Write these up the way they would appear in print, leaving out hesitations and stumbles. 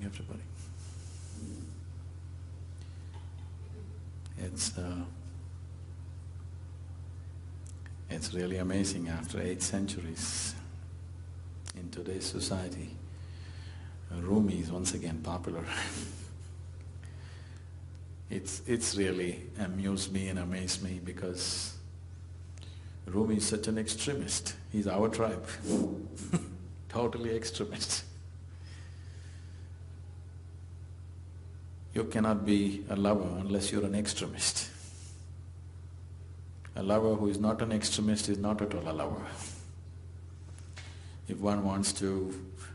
everybody. It's really amazing after 8 centuries in today's society, Rumi is once again popular. It's really amused me and amazed me because Rumi is such an extremist. He's our tribe, totally extremist. You cannot be a lover unless you're an extremist. A lover who is not an extremist is not at all a lover. If one wants to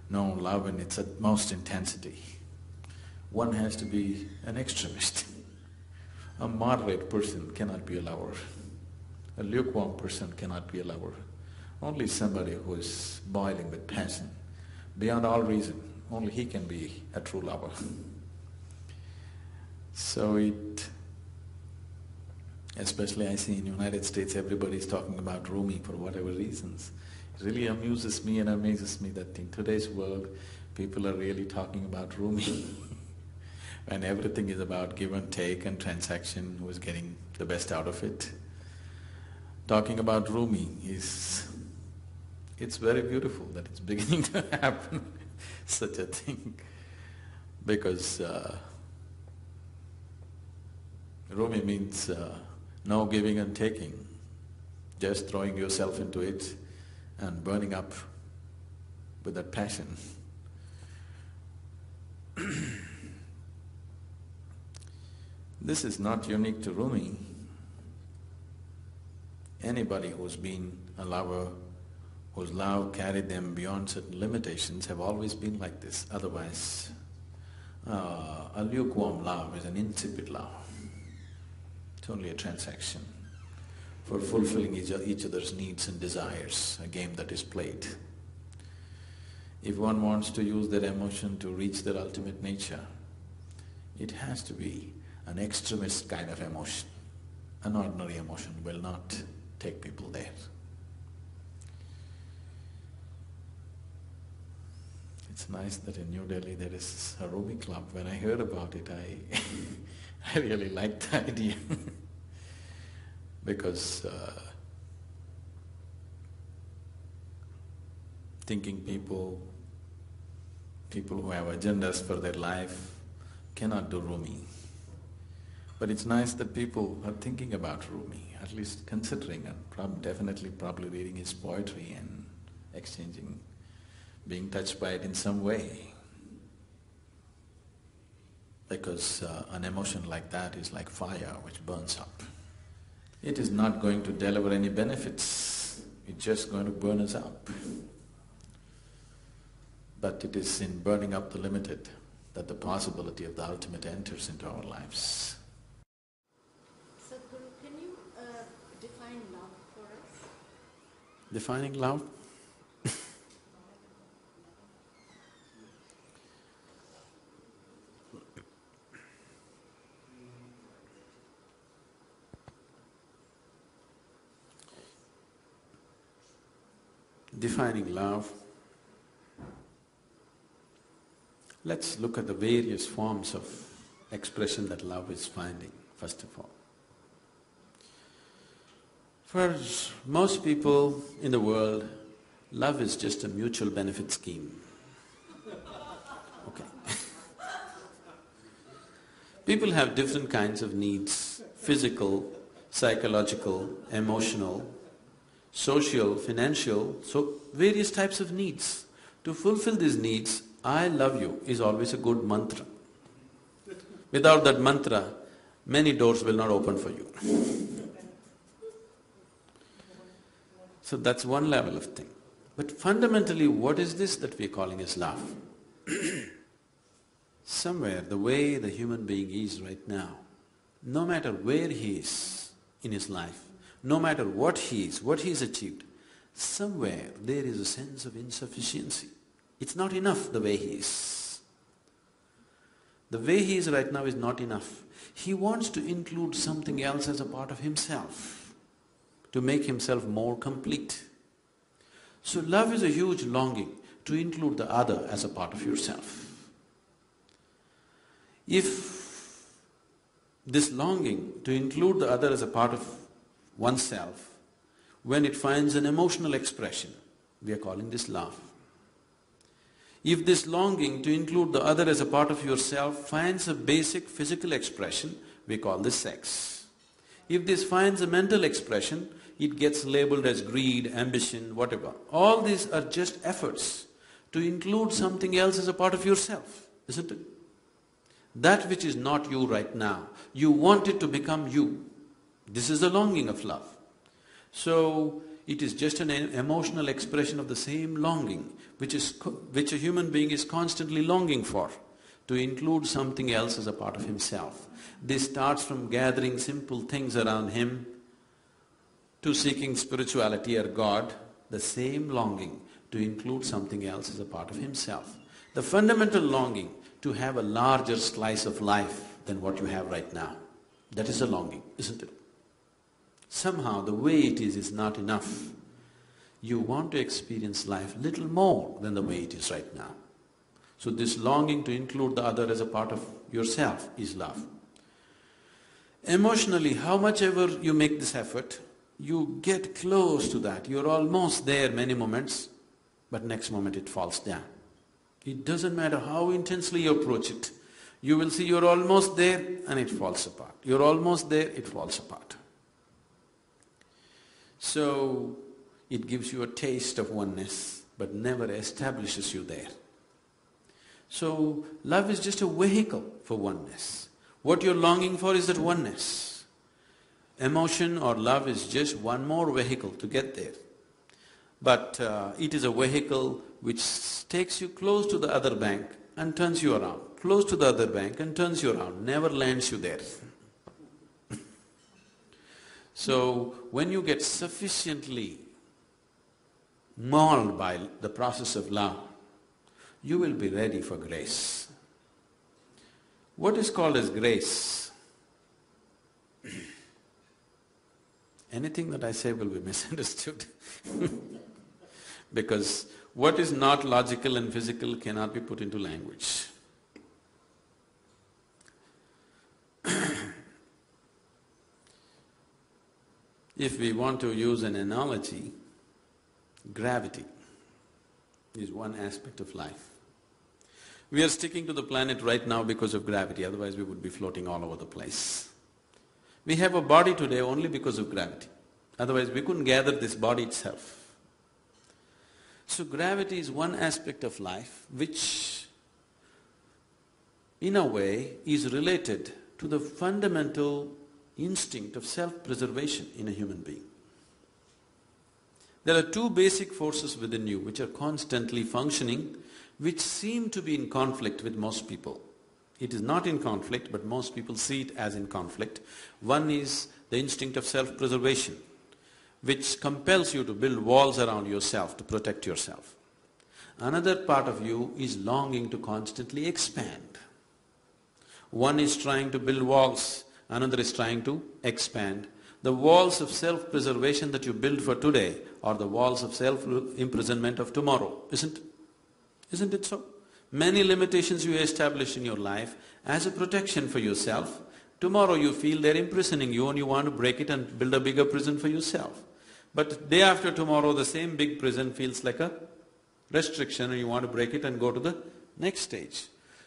know love in its utmost intensity, one has to be an extremist. A moderate person cannot be a lover. A lukewarm person cannot be a lover. Only somebody who is boiling with passion, beyond all reason, only he can be a true lover. So especially I see in the United States, everybody is talking about Rumi for whatever reasons. It really amuses me and amazes me that in today's world, people are really talking about Rumi when everything is about give and take and transaction, who is getting the best out of it. Talking about Rumi it's very beautiful that it's beginning to happen, such a thing, because Rumi means no giving and taking, just throwing yourself into it and burning up with that passion. This is not unique to Rumi. Anybody who's been a lover, whose love carried them beyond certain limitations have always been like this. Otherwise, a lukewarm love is an insipid love. It's only a transaction for fulfilling each other's needs and desires, a game that is played. If one wants to use their emotion to reach their ultimate nature, it has to be an extremist kind of emotion. An ordinary emotion will not take people there. It's nice that in New Delhi there is a Rumi club. When I heard about it, I really liked the idea because thinking people who have agendas for their life cannot do Rumi. But it's nice that people are thinking about Rumi, at least considering and probably reading his poetry and exchanging, being touched by it in some way. Because an emotion like that is like fire which burns up. It is not going to deliver any benefits, it's just going to burn us up. But it is in burning up the limited that the possibility of the ultimate enters into our lives. Sadhguru, can you define love for us? Defining love? Defining love, let's look at the various forms of expression that love is finding, first of all. For most people in the world, love is just a mutual benefit scheme. Okay. People have different kinds of needs, physical, psychological, emotional, social, financial, so various types of needs. To fulfill these needs, I love you is always a good mantra. Without that mantra, many doors will not open for you. So that's one level of thing. But fundamentally, what is this that we're calling as love? Somewhere, the way the human being is right now, no matter where he is in his life, no matter what he is, what he's achieved, somewhere there is a sense of insufficiency. It's not enough the way he is. The way he is right now is not enough. He wants to include something else as a part of himself, to make himself more complete. So love is a huge longing to include the other as a part of yourself. If this longing to include the other as a part of oneself, when it finds an emotional expression, we are calling this love. If this longing to include the other as a part of yourself finds a basic physical expression, we call this sex. If this finds a mental expression, it gets labeled as greed, ambition, whatever. All these are just efforts to include something else as a part of yourself, isn't it? That which is not you right now, you want it to become you. This is the longing of love. So, it is just an emotional expression of the same longing which a human being is constantly longing for, to include something else as a part of himself. This starts from gathering simple things around him to seeking spirituality or God, the same longing to include something else as a part of himself. The fundamental longing to have a larger slice of life than what you have right now. That is the longing, isn't it? Somehow the way it is not enough. You want to experience life little more than the way it is right now. So this longing to include the other as a part of yourself is love. Emotionally, how much ever you make this effort, you get close to that. You're almost there many moments, but next moment it falls down. It doesn't matter how intensely you approach it. You will see you're almost there and it falls apart. You're almost there, it falls apart. So, it gives you a taste of oneness, but never establishes you there. So, love is just a vehicle for oneness. What you're longing for is that oneness. Emotion or love is just one more vehicle to get there. But it is a vehicle which takes you close to the other bank and turns you around, close to the other bank and turns you around, never lands you there. So, when you get sufficiently mauled by the process of love, you will be ready for grace. What is called as grace? Anything that I say will be misunderstood. Because what is not logical and physical cannot be put into language. If we want to use an analogy, gravity is one aspect of life. We are sticking to the planet right now because of gravity, otherwise we would be floating all over the place. We have a body today only because of gravity, otherwise we couldn't gather this body itself. So gravity is one aspect of life which, in a way, is related to the fundamental instinct of self-preservation in a human being. There are two basic forces within you which are constantly functioning, which seem to be in conflict with most people. It is not in conflict, but most people see it as in conflict. One is the instinct of self-preservation, which compels you to build walls around yourself to protect yourself. Another part of you is longing to constantly expand. One is trying to build walls, another is trying to expand. The walls of self-preservation that you build for today are the walls of self-imprisonment of tomorrow, isn't it so? Many limitations you establish in your life as a protection for yourself, tomorrow you feel they're imprisoning you and you want to break it and build a bigger prison for yourself. But day after tomorrow, the same big prison feels like a restriction and you want to break it and go to the next stage.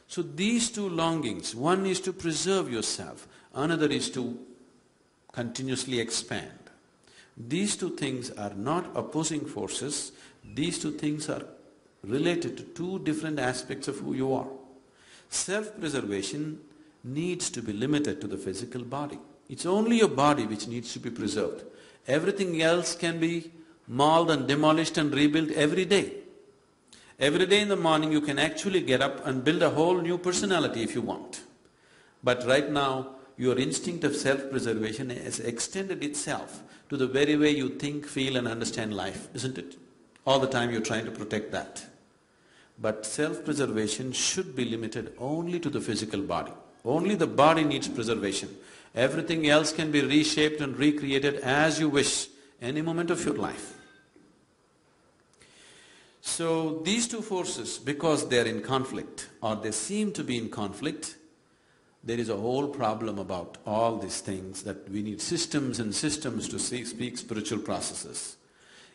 So these two longings, one is to preserve yourself, another is to continuously expand. These two things are not opposing forces, these two things are related to two different aspects of who you are. Self-preservation needs to be limited to the physical body. It's only your body which needs to be preserved. Everything else can be mauled and demolished and rebuilt every day. Every day in the morning you can actually get up and build a whole new personality if you want. But right now, your instinct of self-preservation has extended itself to the very way you think, feel and understand life, isn't it? All the time you're trying to protect that. But self-preservation should be limited only to the physical body. Only the body needs preservation. Everything else can be reshaped and recreated as you wish, any moment of your life. So these two forces, because they are in conflict or they seem to be in conflict, There is a whole problem about all these things that we need systems and systems to speak spiritual processes.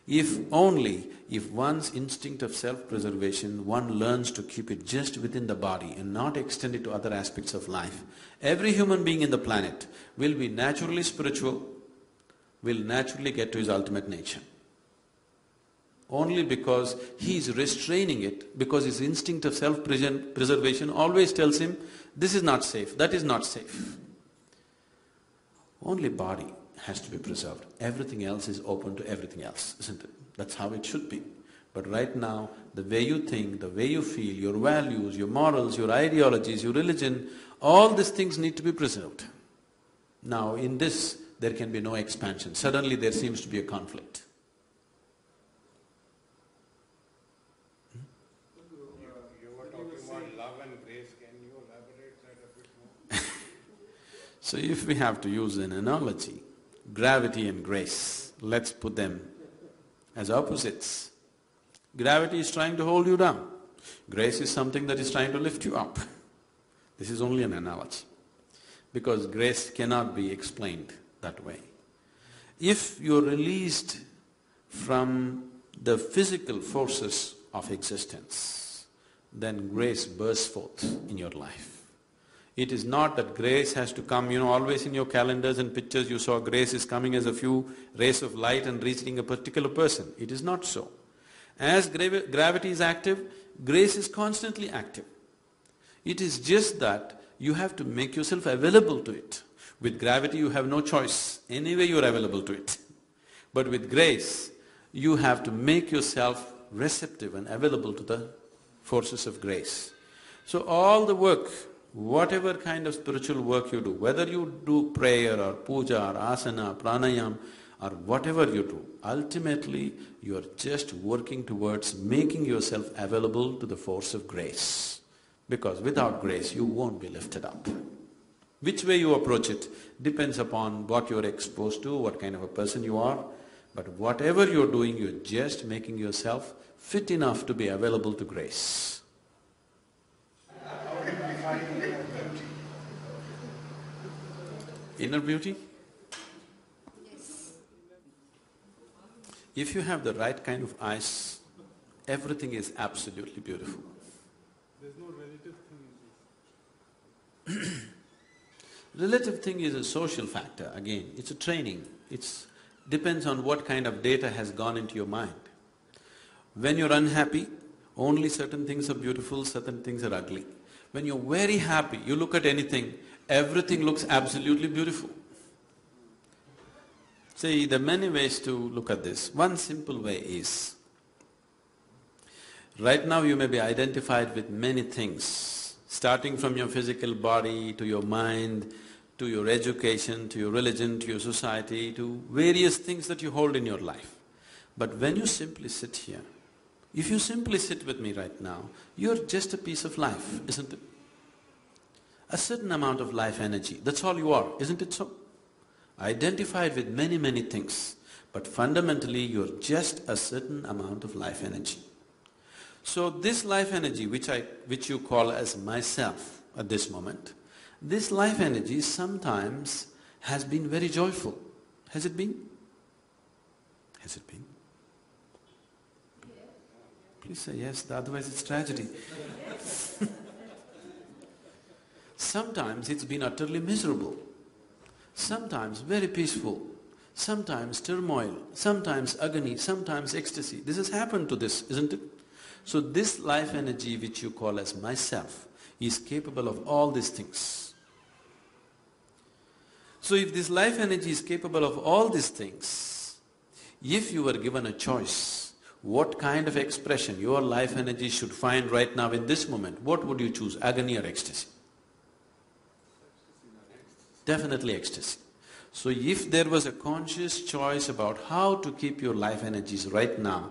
If one's instinct of self-preservation, one learns to keep it just within the body and not extend it to other aspects of life, every human being in the planet will be naturally spiritual, will naturally get to his ultimate nature. Only because he is restraining it, because his instinct of self-preservation always tells him, this is not safe, that is not safe. Only body has to be preserved. Everything else is open to everything else, isn't it? That's how it should be. But right now, the way you think, the way you feel, your values, your morals, your ideologies, your religion, all these things need to be preserved. Now, in this, there can be no expansion. Suddenly there seems to be a conflict. You were talking about love and grace. Can you elaborate that a bit more? So if we have to use an analogy, gravity and grace, let's put them as opposites. Gravity is trying to hold you down. Grace is something that is trying to lift you up. This is only an analogy, because grace cannot be explained that way. If you're released from the physical forces of existence, then grace bursts forth in your life. It is not that grace has to come, always in your calendars and pictures you saw grace is coming as a few rays of light and reaching a particular person. It is not so. As gravity is active, grace is constantly active. It is just that you have to make yourself available to it. With gravity you have no choice, anyway you are available to it. But with grace, you have to make yourself receptive and available to the forces of grace. So all the work, whatever kind of spiritual work you do, whether you do prayer or puja or asana, pranayam or whatever you do, ultimately you are just working towards making yourself available to the force of grace. Because without grace you won't be lifted up. Which way you approach it depends upon what you're exposed to, what kind of a person you are. But whatever you're doing, you're just making yourself fit enough to be available to grace. How do you define inner beauty? Inner beauty? Yes. If you have the right kind of eyes, everything is absolutely beautiful. There's no relative thing in this. Relative thing is a social factor, again, it's a training. It depends on what kind of data has gone into your mind. When you're unhappy, only certain things are beautiful, certain things are ugly. When you're very happy, you look at anything, everything looks absolutely beautiful. See, there are many ways to look at this. One simple way is, right now you may be identified with many things, starting from your physical body, to your mind, to your education, to your religion, to your society, to various things that you hold in your life. But when you simply sit here, if you simply sit with me right now, you're just a piece of life, isn't it? A certain amount of life energy, that's all you are, isn't it so? Identified with many, many things, but fundamentally you're just a certain amount of life energy. So this life energy which you call as myself at this moment, this life energy sometimes has been very joyful. Has it been? Has it been? Please say yes, otherwise it's tragedy. Sometimes it's been utterly miserable, sometimes very peaceful, sometimes turmoil, sometimes agony, sometimes ecstasy. This has happened to this, isn't it? So this life energy which you call as myself is capable of all these things. So if this life energy is capable of all these things, if you were given a choice, what kind of expression your life energy should find right now in this moment, what would you choose, agony or ecstasy? Definitely ecstasy. So if there was a conscious choice about how to keep your life energies right now,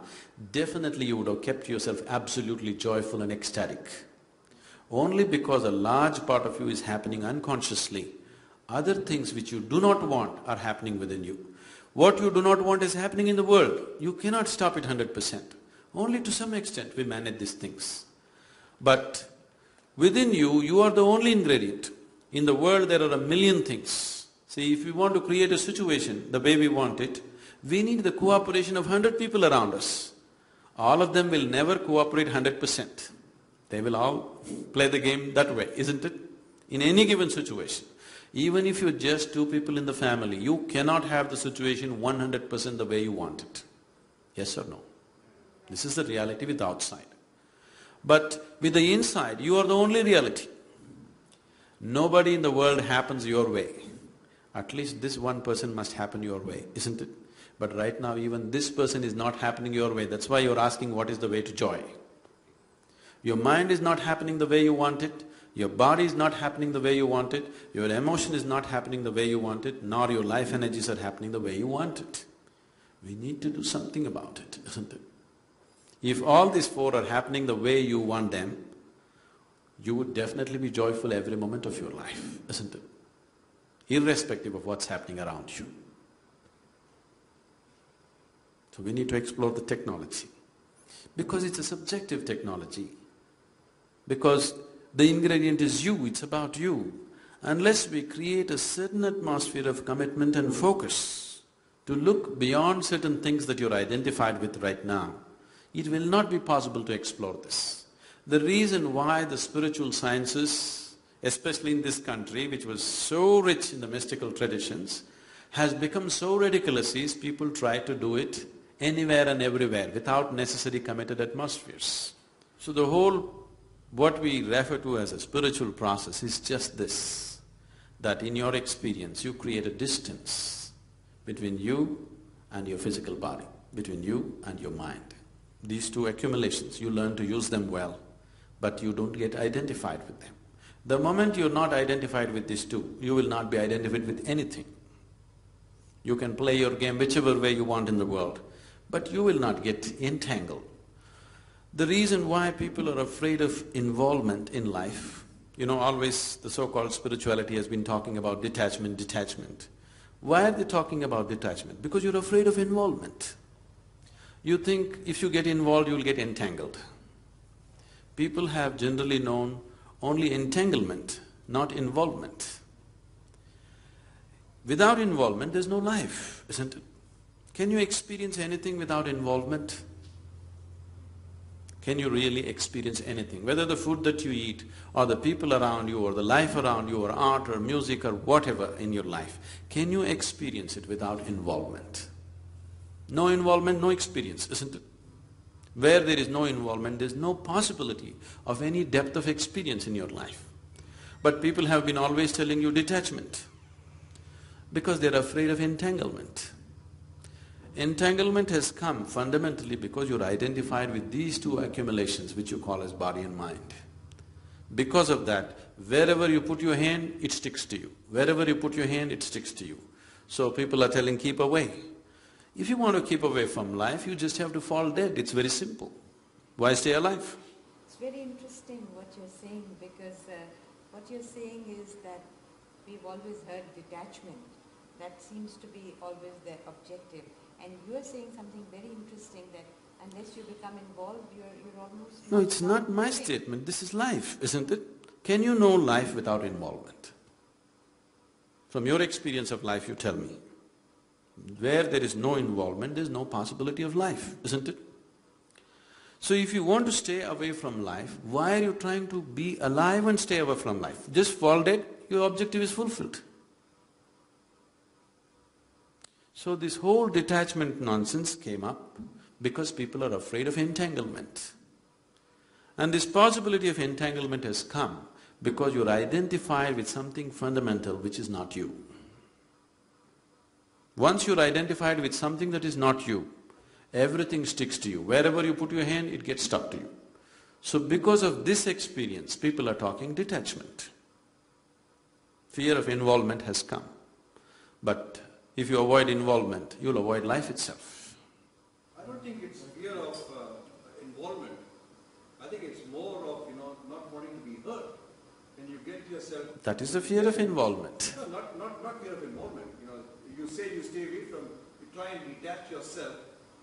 definitely you would have kept yourself absolutely joyful and ecstatic. Only because a large part of you is happening unconsciously, other things which you do not want are happening within you. What you do not want is happening in the world. You cannot stop it 100%. Only to some extent we manage these things. But within you, you are the only ingredient. In the world there are a million things. See, if we want to create a situation the way we want it, we need the cooperation of 100 people around us. All of them will never cooperate 100%. They will all play the game that way, isn't it? In any given situation. Even if you're just two people in the family, you cannot have the situation 100% the way you want it. Yes or no? This is the reality with the outside. But with the inside, you are the only reality. Nobody in the world happens your way. At least this one person must happen your way, isn't it? But right now even this person is not happening your way. That's why you're asking what is the way to joy. Your mind is not happening the way you want it, your body is not happening the way you want it, your emotion is not happening the way you want it, nor your life energies are happening the way you want it. We need to do something about it, isn't it? If all these four are happening the way you want them, you would definitely be joyful every moment of your life, isn't it? Irrespective of what's happening around you. So we need to explore the technology. Because it's a subjective technology. Because the ingredient is you, it's about you. Unless we create a certain atmosphere of commitment and focus to look beyond certain things that you're identified with right now, it will not be possible to explore this. The reason why the spiritual sciences, especially in this country which was so rich in the mystical traditions, has become so ridiculous is people try to do it anywhere and everywhere without necessary committed atmospheres. So the whole, what we refer to as a spiritual process is just this, that in your experience you create a distance between you and your physical body, between you and your mind. These two accumulations, you learn to use them well, but you don't get identified with them. The moment you're not identified with these two, you will not be identified with anything. You can play your game whichever way you want in the world, but you will not get entangled. The reason why people are afraid of involvement in life, always the so-called spirituality has been talking about detachment, detachment. Why are they talking about detachment? Because you're afraid of involvement. You think if you get involved, you'll get entangled. People have generally known only entanglement, not involvement. Without involvement, there's no life, isn't it? Can you experience anything without involvement? Can you really experience anything? Whether the food that you eat, or the people around you, or the life around you, or art, or music, or whatever in your life, can you experience it without involvement? No involvement, no experience, isn't it? Where there is no involvement, there's no possibility of any depth of experience in your life. But people have been always telling you detachment, because they're afraid of entanglement. Entanglement has come fundamentally because you're identified with these two accumulations which you call as body and mind. Because of that, wherever you put your hand, it sticks to you. Wherever you put your hand, it sticks to you. So people are telling, keep away. If you want to keep away from life, you just have to fall dead. It's very simple. Why stay alive? It's very interesting what you're saying, because what you're saying is that we've always heard detachment. That seems to be always the objective. And you're saying something very interesting, that unless you become involved, you're almost… No, it's not my statement. This is life, isn't it? Can you know life without involvement? From your experience of life, you tell me. Where there is no involvement, there is no possibility of life, isn't it? So if you want to stay away from life, why are you trying to be alive and stay away from life? Just fall dead, your objective is fulfilled. So this whole detachment nonsense came up because people are afraid of entanglement. And this possibility of entanglement has come because you're identified with something fundamental which is not you. Once you're identified with something that is not you, everything sticks to you. Wherever you put your hand, it gets stuck to you. So because of this experience, people are talking detachment. Fear of involvement has come. But if you avoid involvement, you'll avoid life itself. I don't think it's fear of involvement. I think it's more of, not wanting to be hurt. When you get yourself… That is the fear of involvement. No, not fear of involvement. You say you stay away from… You try and detach yourself,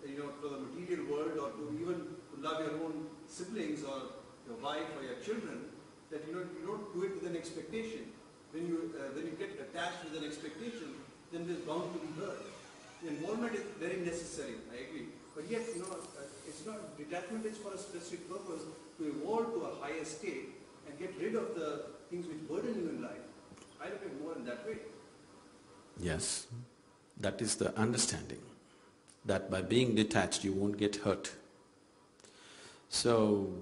from the material world, or to even love your own siblings or your wife or your children, that you don't do it with an expectation. when you get attached with an expectation, then there's bound to be hurt. The involvement is very necessary, I agree. But yet, it's not, detachment is for a specific purpose, to evolve to a higher state and get rid of the things which burden you in life. I look at it more in that way. Yes, that is the understanding, that by being detached you won't get hurt. So,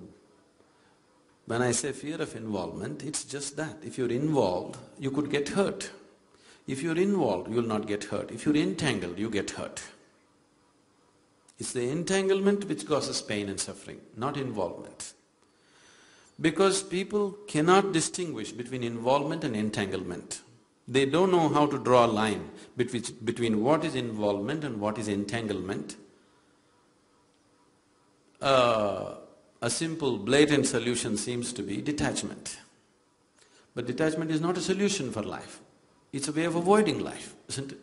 when I say fear of involvement, it's just that. If you're involved, you could get hurt. If you're involved, you'll not get hurt. If you're entangled, you get hurt. It's the entanglement which causes pain and suffering, not involvement. Because people cannot distinguish between involvement and entanglement. They don't know how to draw a line between what is involvement and what is entanglement. A simple, blatant solution seems to be detachment. But detachment is not a solution for life. It's a way of avoiding life, isn't it?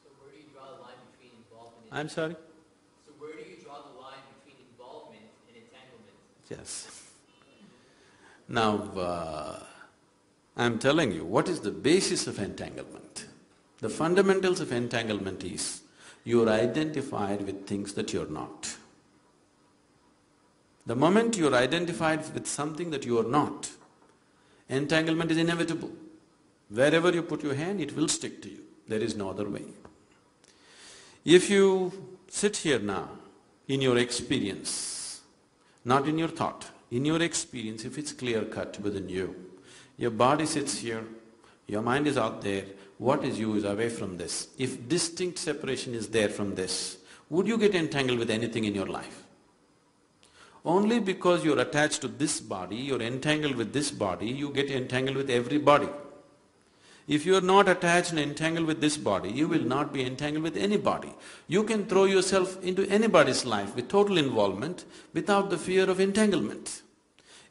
So where do you draw the line between involvement and… I'm sorry? So where do you draw the line between involvement and entanglement? Yes. Now, I'm telling you, what is the basis of entanglement? The fundamentals of entanglement is, you're identified with things that you're not. The moment you're identified with something that you are not, entanglement is inevitable. Wherever you put your hand, it will stick to you. There is no other way. If you sit here now, in your experience, not in your thought, in your experience, if it's clear-cut within you, your body sits here, your mind is out there, what is you is away from this. If distinct separation is there from this, would you get entangled with anything in your life? Only because you're attached to this body, you're entangled with this body, you get entangled with every body. If you're not attached and entangled with this body, you will not be entangled with any body. You can throw yourself into anybody's life with total involvement without the fear of entanglement.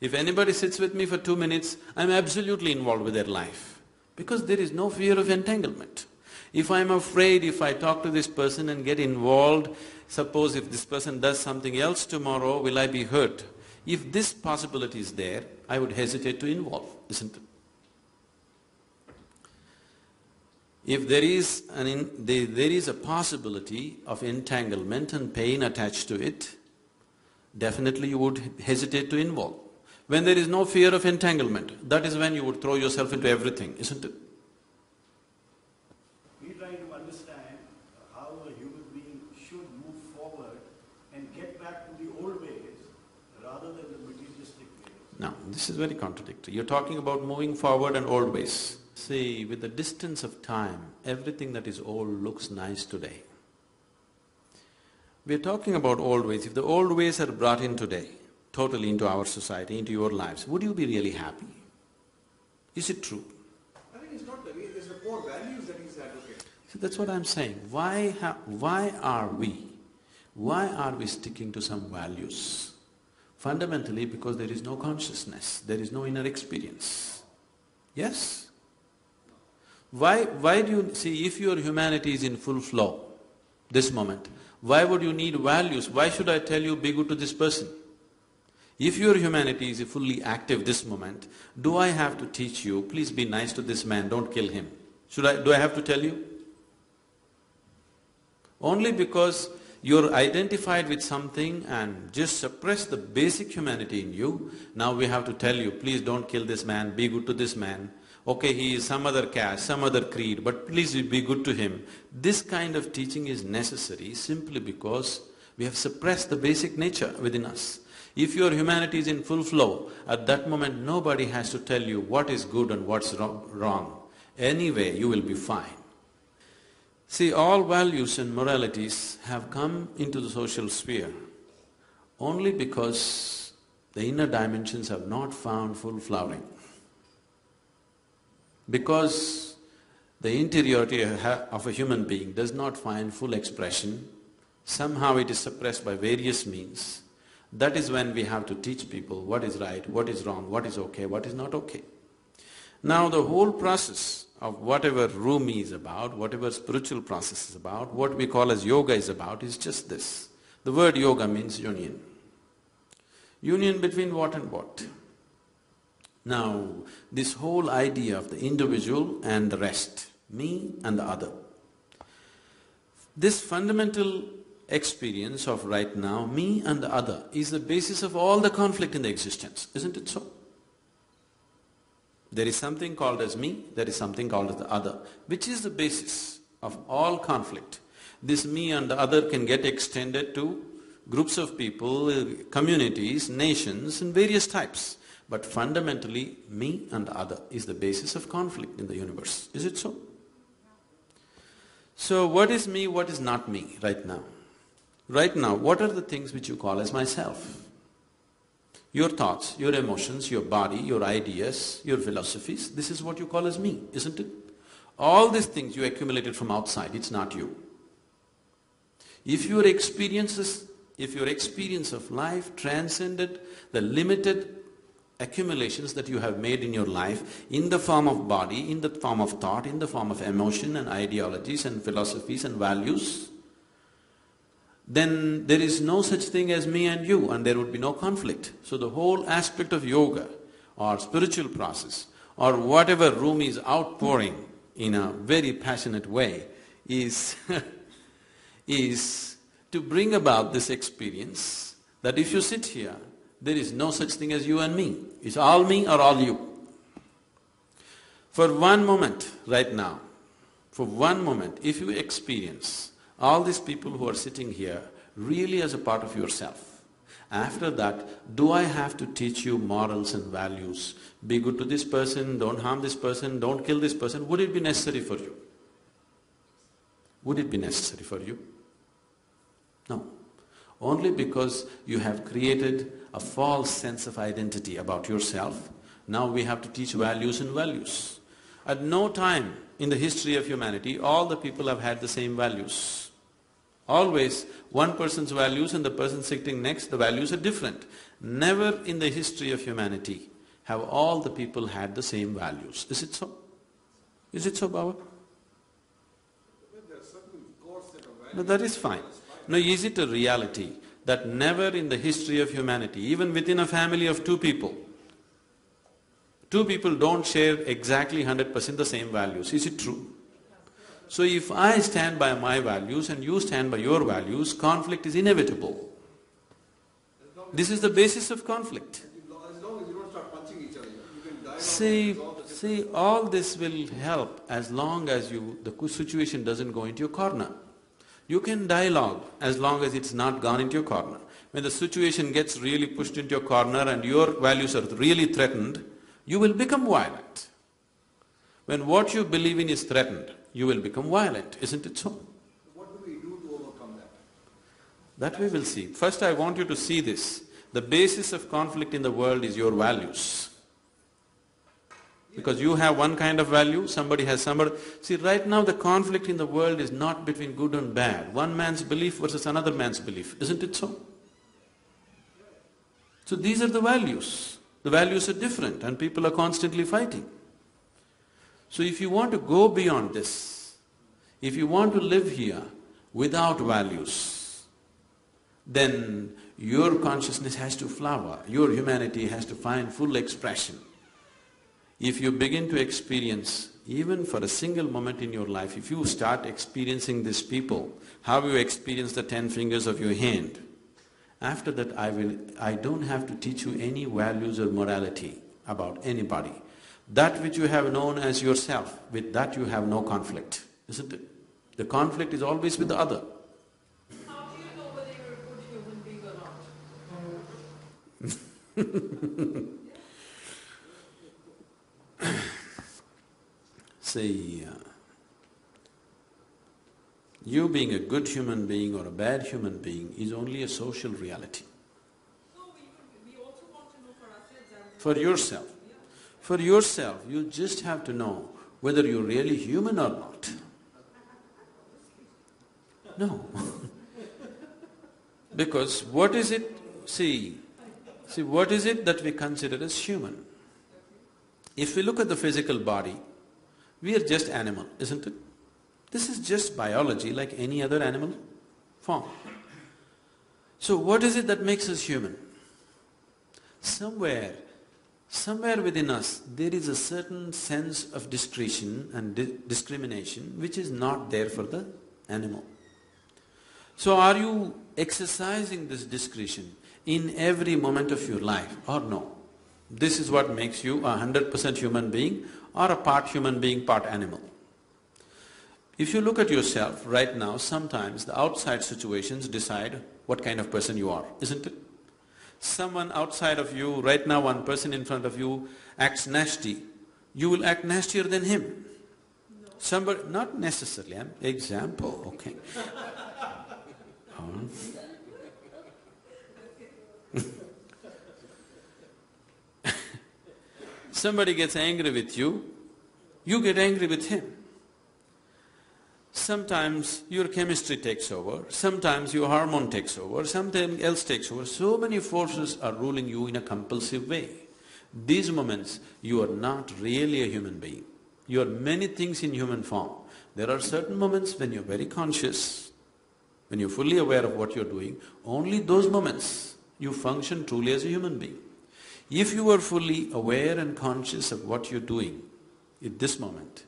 If anybody sits with me for 2 minutes, I'm absolutely involved with their life because there is no fear of entanglement. If I'm afraid, if I talk to this person and get involved, suppose if this person does something else tomorrow, will I be hurt? If this possibility is there, I would hesitate to involve, isn't it? If there is a possibility of entanglement and pain attached to it, definitely you would hesitate to involve. When there is no fear of entanglement, that is when you would throw yourself into everything, isn't it? We're trying to understand how a human being should move forward and get back to the old ways rather than the materialistic ways. Now, this is very contradictory. You're talking about moving forward and old ways. See, with the distance of time, everything that is old looks nice today. We're talking about old ways. If the old ways are brought in today, totally into our society, into your lives, would you be really happy? Is it true? I think it's not the way, it's the core values that he's advocating. So that's what I'm saying. Why are we sticking to some values? Fundamentally because there is no consciousness, there is no inner experience. Yes? Why do you… see, if your humanity is in full flow, this moment, why would you need values? Why should I tell you, be good to this person? If your humanity is fully active this moment, do I have to teach you, please be nice to this man, don't kill him? Do I have to tell you? Only because you're identified with something and just suppress the basic humanity in you, now we have to tell you, please don't kill this man, be good to this man. Okay, he is some other caste, some other creed, but please be good to him. This kind of teaching is necessary simply because we have suppressed the basic nature within us. If your humanity is in full flow, at that moment nobody has to tell you what is good and what's wrong. Anyway, you will be fine. See, all values and moralities have come into the social sphere only because the inner dimensions have not found full flowering. Because the interiority of a human being does not find full expression, somehow it is suppressed by various means. That is when we have to teach people what is right, what is wrong, what is okay, what is not okay. Now the whole process of whatever Rumi is about, whatever spiritual process is about, what we call as yoga is about, is just this. The word yoga means union. Union between what and what? Now, this whole idea of the individual and the rest, me and the other, this fundamental experience of right now, me and the other, is the basis of all the conflict in the existence, isn't it so? There is something called as me, there is something called as the other, which is the basis of all conflict. This me and the other can get extended to groups of people, communities, nations, and various types. But fundamentally, me and the other is the basis of conflict in the universe. Is it so? So what is me, what is not me right now? Right now, what are the things which you call as myself? Your thoughts, your emotions, your body, your ideas, your philosophies, this is what you call as me, isn't it? All these things you accumulated from outside, it's not you. If your experience of life transcended the limited accumulations that you have made in your life in the form of body, in the form of thought, in the form of emotion and ideologies and philosophies and values, then there is no such thing as me and you, and there would be no conflict. So the whole aspect of yoga or spiritual process or whatever Rumi is outpouring in a very passionate way is is to bring about this experience that if you sit here, there is no such thing as you and me. It's all me or all you. For one moment right now, for one moment, if you experience all these people who are sitting here really as a part of yourself, after that, do I have to teach you morals and values? Be good to this person, don't harm this person, don't kill this person. Would it be necessary for you? Would it be necessary for you? No. Only because you have created a false sense of identity about yourself, now we have to teach values and values. At no time in the history of humanity, all the people have had the same values. Always one person's values and the person sitting next, the values are different. Never in the history of humanity have all the people had the same values. Is it so? Is it so, Baba? No, that is fine. No, is it a reality that never in the history of humanity, even within a family of two people don't share exactly 100% the same values? Is it true? So if I stand by my values and you stand by your values, conflict is inevitable. This is the basis of conflict. As long as you don't start punching each other, you can dialogue. See, all this will help as long as the situation doesn't go into your corner. You can dialogue as long as it's not gone into your corner. When the situation gets really pushed into your corner and your values are really threatened, you will become violent. When what you believe in is threatened, you will become violent, isn't it so? What do we do to overcome that? That we will see. First I want you to see this. The basis of conflict in the world is your values. Because you have one kind of value, somebody has somebody… See, right now the conflict in the world is not between good and bad. One man's belief versus another man's belief, isn't it so? So these are the values. The values are different and people are constantly fighting. So if you want to go beyond this, if you want to live here without values, then your consciousness has to flower, your humanity has to find full expression. If you begin to experience, even for a single moment in your life, if you start experiencing these people, how you experience the 10 fingers of your hand, after that I don't have to teach you any values or morality about anybody. That which you have known as yourself, with that you have no conflict, isn't it? The conflict is always with the other. How do you know whether you're a good human being or not? See, you being a good human being or a bad human being is only a social reality. So we also want to know for ourselves and… For yourself. For yourself, you just have to know whether you're really human or not. No. Because what is it… See, what is it that we consider as human? If we look at the physical body, we are just animal, isn't it? This is just biology like any other animal form. So what is it that makes us human? Somewhere Somewhere within us, there is a certain sense of discretion and discrimination which is not there for the animal. So are you exercising this discretion in every moment of your life or no? This is what makes you 100% human being or a part human being, part animal. If you look at yourself right now, sometimes the outside situations decide what kind of person you are, isn't it? Someone outside of you, right now one person in front of you acts nasty, you will act nastier than him. No. Somebody… not necessarily, I'm example, okay. Somebody gets angry with you, you get angry with him. Sometimes your chemistry takes over, sometimes your hormone takes over, something else takes over. So many forces are ruling you in a compulsive way. These moments, you are not really a human being. You are many things in human form. There are certain moments when you're very conscious, when you're fully aware of what you're doing, only those moments you function truly as a human being. If you are fully aware and conscious of what you're doing at this moment,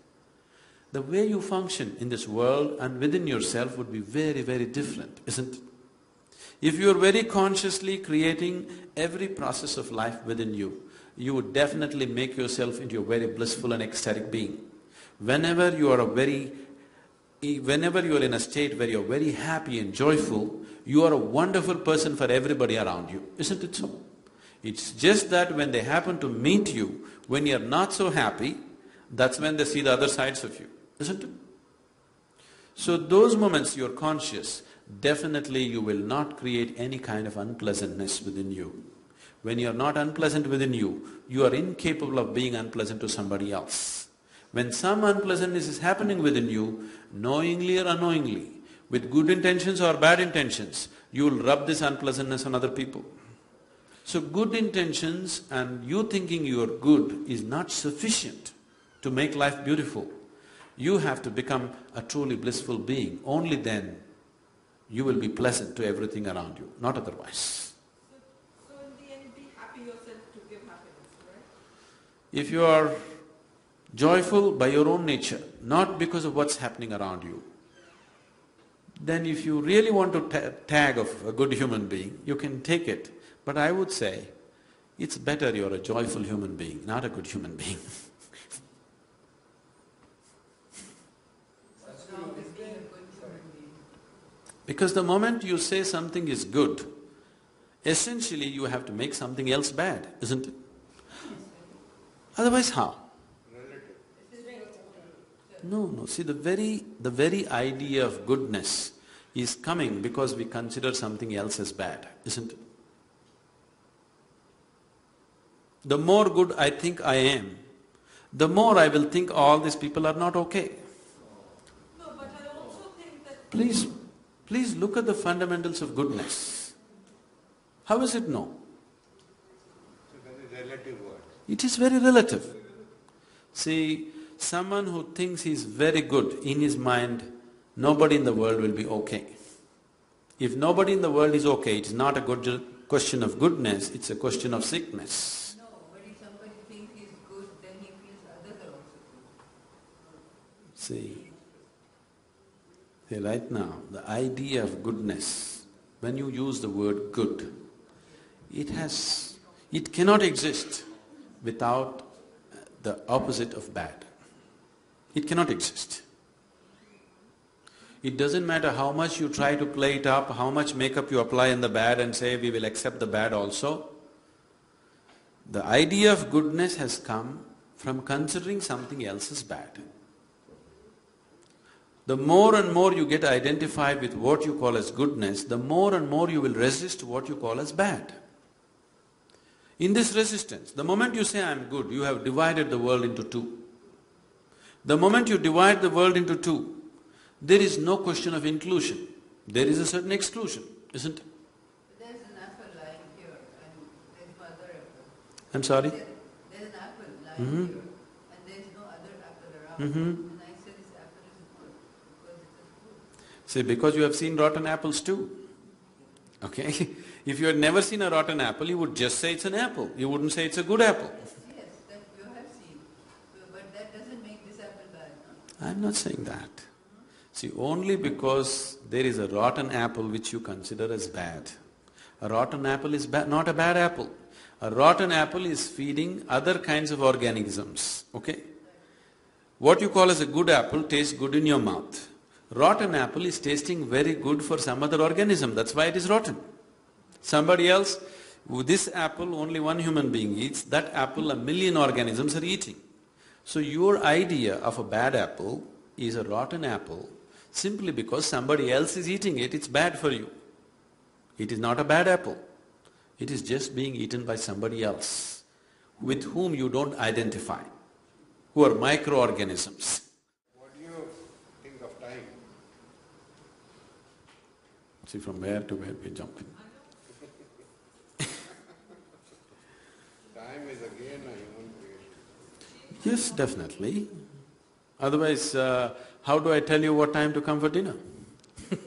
the way you function in this world and within yourself would be very, very different, isn't it? If you are very consciously creating every process of life within you, you would definitely make yourself into a very blissful and ecstatic being. Whenever you are in a state where you're very happy and joyful, you are a wonderful person for everybody around you, isn't it so? It's just that when they happen to meet you, when you're not so happy, that's when they see the other sides of you, isn't it? So those moments you're conscious, definitely you will not create any kind of unpleasantness within you. When you're not unpleasant within you, you are incapable of being unpleasant to somebody else. When some unpleasantness is happening within you, knowingly or unknowingly, with good intentions or bad intentions, you will rub this unpleasantness on other people. So good intentions and you thinking you are good is not sufficient to make life beautiful. You have to become a truly blissful being. Only then you will be pleasant to everything around you, not otherwise. So in the end, be happy yourself to give happiness, right? If you are joyful by your own nature, not because of what's happening around you, then if you really want to tag of a good human being, you can take it. But I would say, it's better you're a joyful human being, not a good human being. Because the moment you say something is good, essentially you have to make something else bad, isn't it? Otherwise how? No, see the very idea of goodness is coming because we consider something else as bad, isn't it? The more good I think I am, the more I will think all these people are not okay. No, but I also think that… Please look at the fundamentals of goodness. How is it no? It's a very relative word. It is very relative. See, someone who thinks he is very good, in his mind, nobody in the world will be okay. If nobody in the world is okay, it is not a good question of goodness, it's a question of sickness. No, but if somebody thinks he's good, then he feels others are also good. See, right now, the idea of goodness, when you use the word good, it cannot exist without the opposite of bad. It cannot exist. It doesn't matter how much you try to play it up, how much makeup you apply in the bad and say we will accept the bad also. The idea of goodness has come from considering something else as bad. The more and more you get identified with what you call as goodness, the more and more you will resist what you call as bad. In this resistance, the moment you say, I am good, you have divided the world into two. The moment you divide the world into two, there is no question of inclusion. There is a certain exclusion, isn't it? There's an apple lying here and there's no other apple. I'm sorry? There's an apple lying here and there's no other apple around. And I say this apple is good because it is good. See, because you have seen rotten apples too. Okay? If you had never seen a rotten apple, you would just say it's an apple. You wouldn't say it's a good apple. Yes, that you have seen. But that doesn't make this apple bad, no? I'm not saying that. See, only because there is a rotten apple which you consider as bad. A rotten apple is not a bad apple. A rotten apple is feeding other kinds of organisms, okay? What you call as a good apple tastes good in your mouth. Rotten apple is tasting very good for some other organism, that's why it is rotten. Somebody else, this apple only one human being eats, that apple 1,000,000 organisms are eating. So your idea of a bad apple is a rotten apple simply because somebody else is eating it, it's bad for you. It is not a bad apple. It is just being eaten by somebody else with whom you don't identify, who are microorganisms. What do you think of time? See, from where to where we jump in. Time is again a human creation. Yes, definitely. Otherwise, how do I tell you what time to come for dinner? If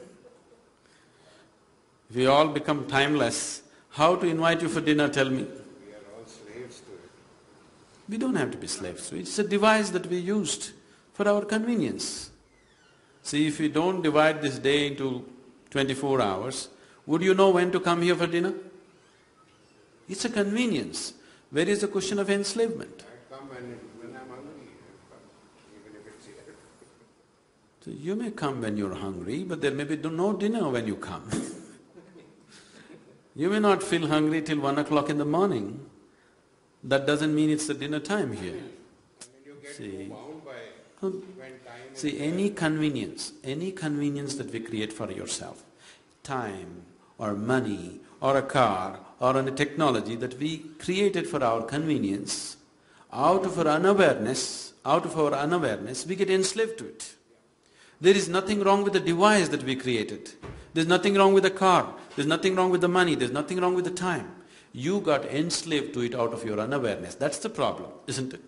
we all become timeless, how to invite you for dinner, tell me? We are all slaves to it. We don't have to be slaves to it. It's a device that we used for our convenience. See, if we don't divide this day into 24 hours, would you know when to come here for dinner? It's a convenience. Where is the question of enslavement? I come when I'm hungry, I come, even if it's here. So you may come when you're hungry, but there may be no dinner when you come. You may not feel hungry till 1 o'clock in the morning. That doesn't mean it's the dinner time here. I mean, you get See. too bound by Hmm. when time is See, there. any convenience that we create for yourself, time or money or a car or a technology that we created for our convenience, out of our unawareness, we get enslaved to it. There is nothing wrong with the device that we created. There's nothing wrong with the car, there's nothing wrong with the money, there's nothing wrong with the time. You got enslaved to it out of your unawareness. That's the problem, isn't it?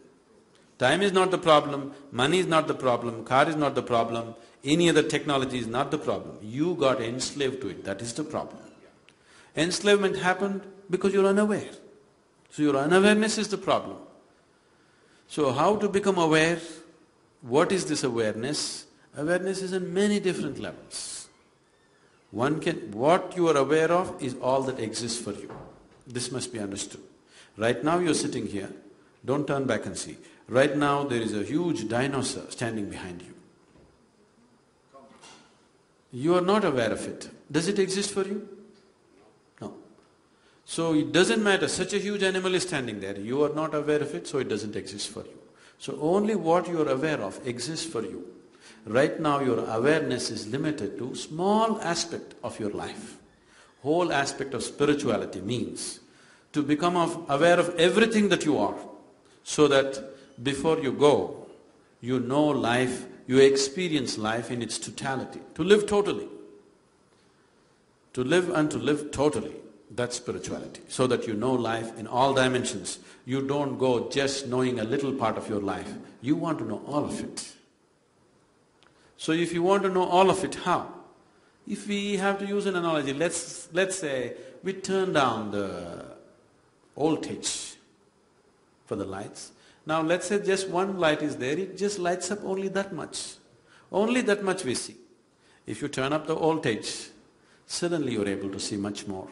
Time is not the problem, money is not the problem, car is not the problem, any other technology is not the problem. You got enslaved to it, that is the problem. Enslavement happened because you're unaware. So your unawareness is the problem. So how to become aware? What is this awareness? Awareness is in many different levels. What you are aware of is all that exists for you. This must be understood. Right now you're sitting here, don't turn back and see. Right now there is a huge dinosaur standing behind you. You are not aware of it. Does it exist for you? No. So it doesn't matter, such a huge animal is standing there, you are not aware of it, so it doesn't exist for you. So only what you are aware of exists for you. Right now your awareness is limited to small aspect of your life. Whole aspect of spirituality means to become aware of everything that you are, so that before you go, you know life, you experience life in its totality, to live totally. To live and to live totally, that's spirituality, so that you know life in all dimensions. You don't go just knowing a little part of your life, you want to know all of it. So if you want to know all of it, how? If we have to use an analogy, let's say we turn down the voltage for the lights. Now let's say just one light is there, it just lights up only that much. Only that much we see. If you turn up the voltage, suddenly you're able to see much more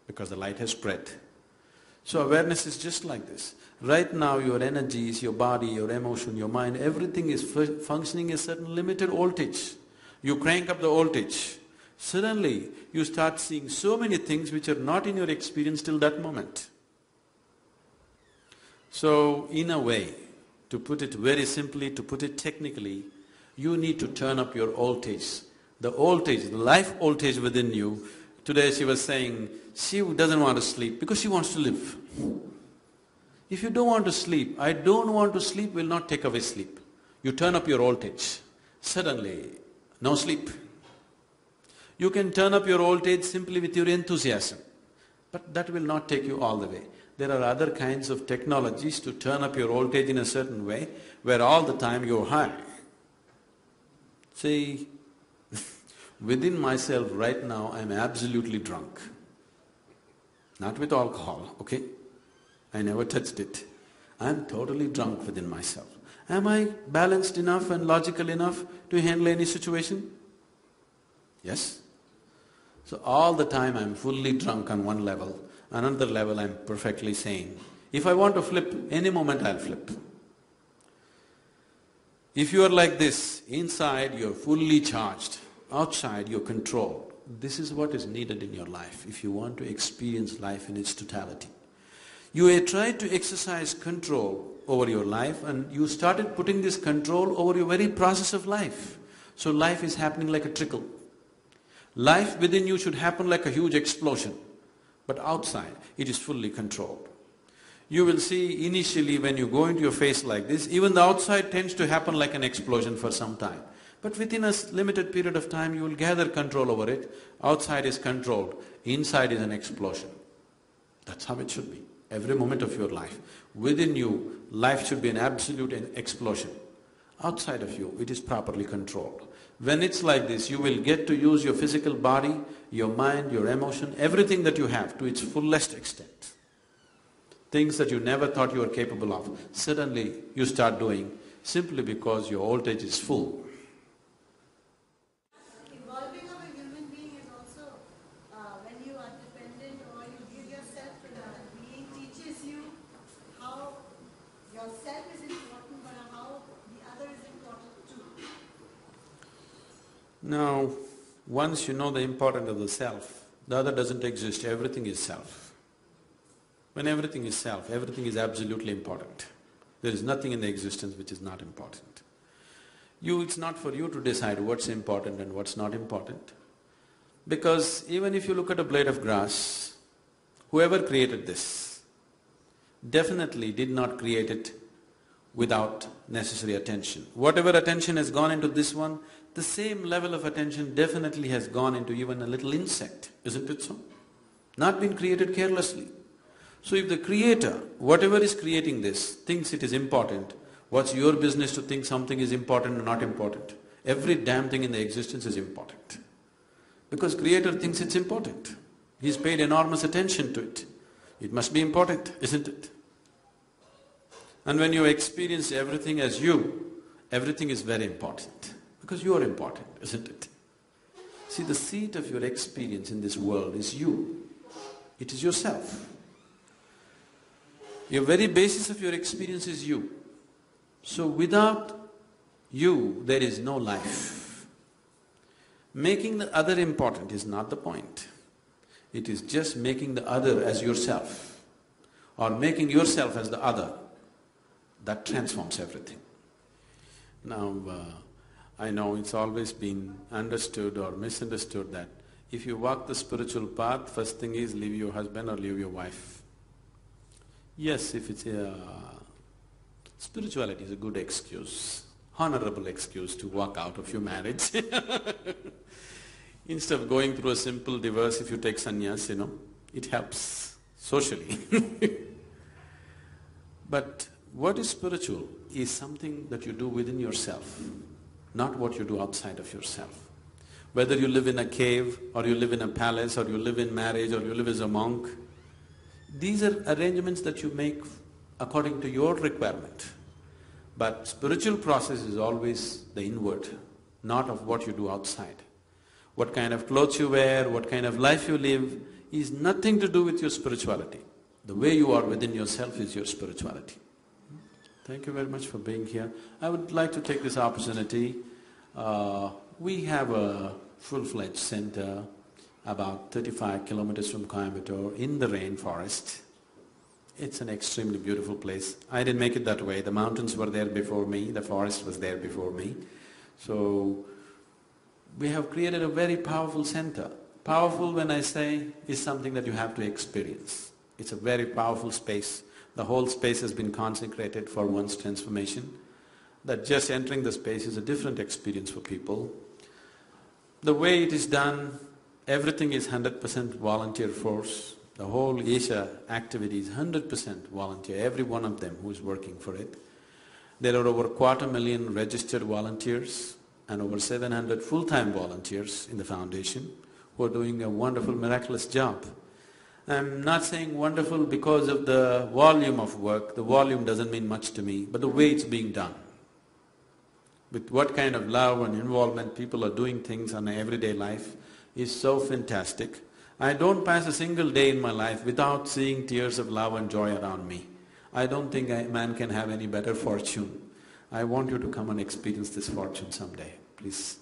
because the light has spread. So awareness is just like this. Right now your energies, your body, your emotion, your mind, everything is functioning a certain limited voltage. You crank up the voltage, suddenly you start seeing so many things which are not in your experience till that moment. So in a way, to put it very simply, to put it technically, you need to turn up your voltage. The voltage, the life voltage within you. Today she was saying, she doesn't want to sleep because she wants to live. If you don't want to sleep, I don't want to sleep will not take away sleep. You turn up your voltage, suddenly no sleep. You can turn up your voltage simply with your enthusiasm, but that will not take you all the way. There are other kinds of technologies to turn up your voltage in a certain way, where all the time you're high. See, Within myself right now, I'm absolutely drunk. Not with alcohol, okay? I never touched it. I'm totally drunk within myself. Am I balanced enough and logical enough to handle any situation? Yes? So all the time I'm fully drunk on one level, another level I'm perfectly sane. If I want to flip, any moment I'll flip. If you are like this, inside you're fully charged, outside you're controlled. This is what is needed in your life if you want to experience life in its totality. You tried to exercise control over your life and you started putting this control over your very process of life. So life is happening like a trickle. Life within you should happen like a huge explosion, but outside it is fully controlled. You will see initially when you go into your face like this, even the outside tends to happen like an explosion for some time. But within a limited period of time you will gather control over it. Outside is controlled, inside is an explosion. That's how it should be. Every moment of your life. Within you, life should be an absolute explosion. Outside of you, it is properly controlled. When it's like this, you will get to use your physical body, your mind, your emotion, everything that you have to its fullest extent. Things that you never thought you were capable of, suddenly you start doing simply because your voltage is full. Evolving of a human being is also when you are dependent or you give yourself to another being, teaches you how yourself is important but how the other is important too. Now, once you know the importance of the self, the other doesn't exist, everything is self. When everything is self, everything is absolutely important. There is nothing in the existence which is not important. It's not for you to decide what's important and what's not important. Because even if you look at a blade of grass, whoever created this definitely did not create it without necessary attention. Whatever attention has gone into this one, the same level of attention definitely has gone into even a little insect, isn't it so? Not been created carelessly. So if the creator, whatever is creating this, thinks it is important, what's your business to think something is important or not important? Every damn thing in the existence is important. Because creator thinks it's important. He's paid enormous attention to it. It must be important, isn't it? And when you experience everything as you, everything is very important. Because you are important, isn't it? See, the seat of your experience in this world is you. It is yourself. Your very basis of your experience is you. So without you, there is no life. Making the other important is not the point. It is just making the other as yourself, or making yourself as the other. That transforms everything. Now, I know it's always been understood or misunderstood that if you walk the spiritual path, first thing is leave your husband or leave your wife. Yes, if it's spirituality is a good excuse, honorable excuse to walk out of your marriage. Instead of going through a simple divorce, if you take sannyas, it helps socially. But what is spiritual is something that you do within yourself, not what you do outside of yourself. Whether you live in a cave, or you live in a palace, or you live in marriage, or you live as a monk, these are arrangements that you make according to your requirement. But spiritual process is always the inward, not of what you do outside. What kind of clothes you wear, what kind of life you live, is nothing to do with your spirituality. The way you are within yourself is your spirituality. Thank you very much for being here. I would like to take this opportunity. We have a full-fledged center about 35 kilometers from Coimbatore in the rainforest. It's an extremely beautiful place. I didn't make it that way. The mountains were there before me, the forest was there before me. So we have created a very powerful center. Powerful, when I say, is something that you have to experience. It's a very powerful space. The whole space has been consecrated for one's transformation. That just entering the space is a different experience for people. The way it is done, everything is 100% volunteer force. The whole Asia activity is 100% volunteer, every one of them who is working for it. There are over 250,000 registered volunteers, and over 700 full-time volunteers in the foundation who are doing a wonderful, miraculous job. I'm not saying wonderful because of the volume of work. The volume doesn't mean much to me, but the way it's being done. With what kind of love and involvement people are doing things in everyday life is so fantastic. I don't pass a single day in my life without seeing tears of love and joy around me. I don't think a man can have any better fortune. I want you to come and experience this fortune someday, please.